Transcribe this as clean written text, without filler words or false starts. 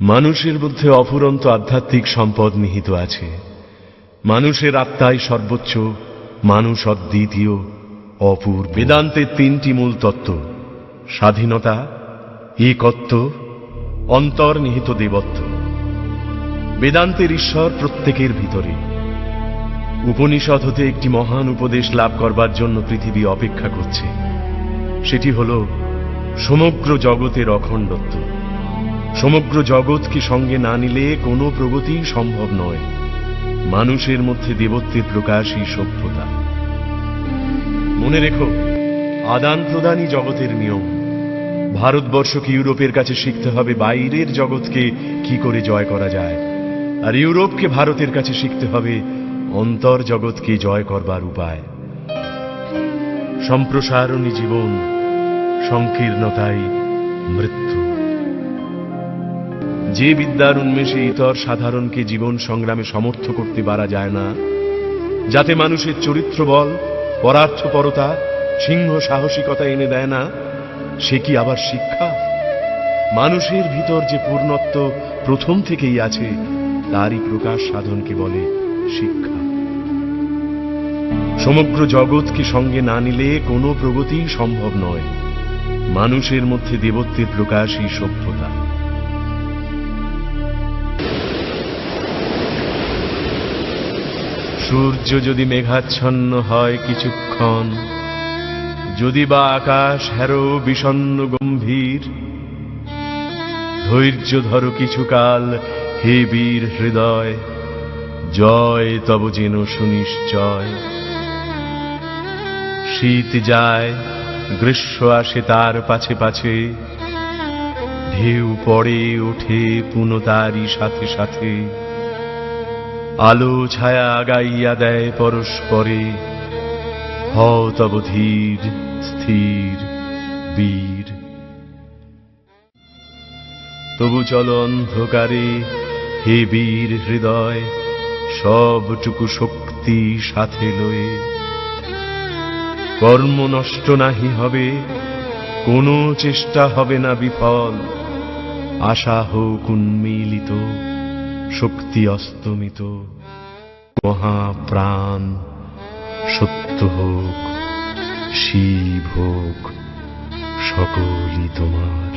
মানুষের মধ্যে অফুরন্ত আধ্যাত্মিক সম্পদ নিহিত আছে। মানুষের আত্মাই সর্বোচ্চ, মানুষ অদ্বিতীয়, অপূর্ব। বেদান্তের তিনটি মূল তত্ত্ব: স্বাধীনতা, একত্ব, অন্তর্নিহিত দেবত্ব। বেদান্তের ঈশ্বর প্রত্যেকের ভিতরে। উপনিষদ হতে একটি মহান উপদেশ লাভ করবার জন্য পৃথিবী অপেক্ষা করছে। সেটি হল সমগ্র জগতের অখণ্ডত্ব। সমগ্র জগৎকে সঙ্গে না নিলে কোনো প্রগতি সম্ভব নয়। মানুষের মধ্যে দেবত্বের প্রকাশই সভ্যতা। মনে রেখো, আদান প্রদানই জগতের নিয়ম। ভারতবর্ষকে ইউরোপের কাছে শিখতে হবে বাইরের জগৎকে কি করে জয় করা যায়, আর ইউরোপকে ভারতের কাছে শিখতে হবে অন্তর্জগৎকে জয় করবার উপায়। সম্প্রসারণই জীবন, সংকীর্ণতাই মৃত্যু। যে বিদ্যার উন্মেষে ইতর সাধারণকে জীবন সংগ্রামে সমর্থ করতে পারা যায় না, যাতে মানুষের চরিত্র বল, পরার্থপরতা, সিংহ সাহসিকতা এনে দেয় না, সে কি আবার শিক্ষা? মানুষের ভিতর যে পূর্ণত্ব প্রথম থেকেই আছে, তারই প্রকাশ সাধনকে বলে শিক্ষা। সমগ্র জগৎকে সঙ্গে না নিলে কোনো প্রগতি সম্ভব নয়। মানুষের মধ্যে দেবত্বের প্রকাশই সভ্যতা। সূর্য যদি মেঘাচ্ছন্ন হয় কিছুক্ষণ, যদি বা আকাশ হ্যারো বিষণ্ণ গম্ভীর, ধৈর্য ধরো কিছুকাল হে বীর হৃদয়, জয় তব যেন সুনিশ্চয়। শীত যায়, গ্রীষ্ম আসে তার পাছে পাছে, ঢেউ পড়ে ওঠে পুনঃ তারই সাথে সাথে। আলো ছায়া আগাইয়া দেয় পরস্পরে, হও তব ধীর স্থির বীর। তবু চল অন্ধকারে হে বীর হৃদয়, সবটুকু শক্তি সাথে লয়ে। কর্ম নষ্ট নাহি হবে, কোনো চেষ্টা হবে না বিফল। আশা হোক উন্মীলিত, শক্তি অস্তমিত, মহাপ্রাণ সত্য হোক, শিব হোক, সকলই তোমার।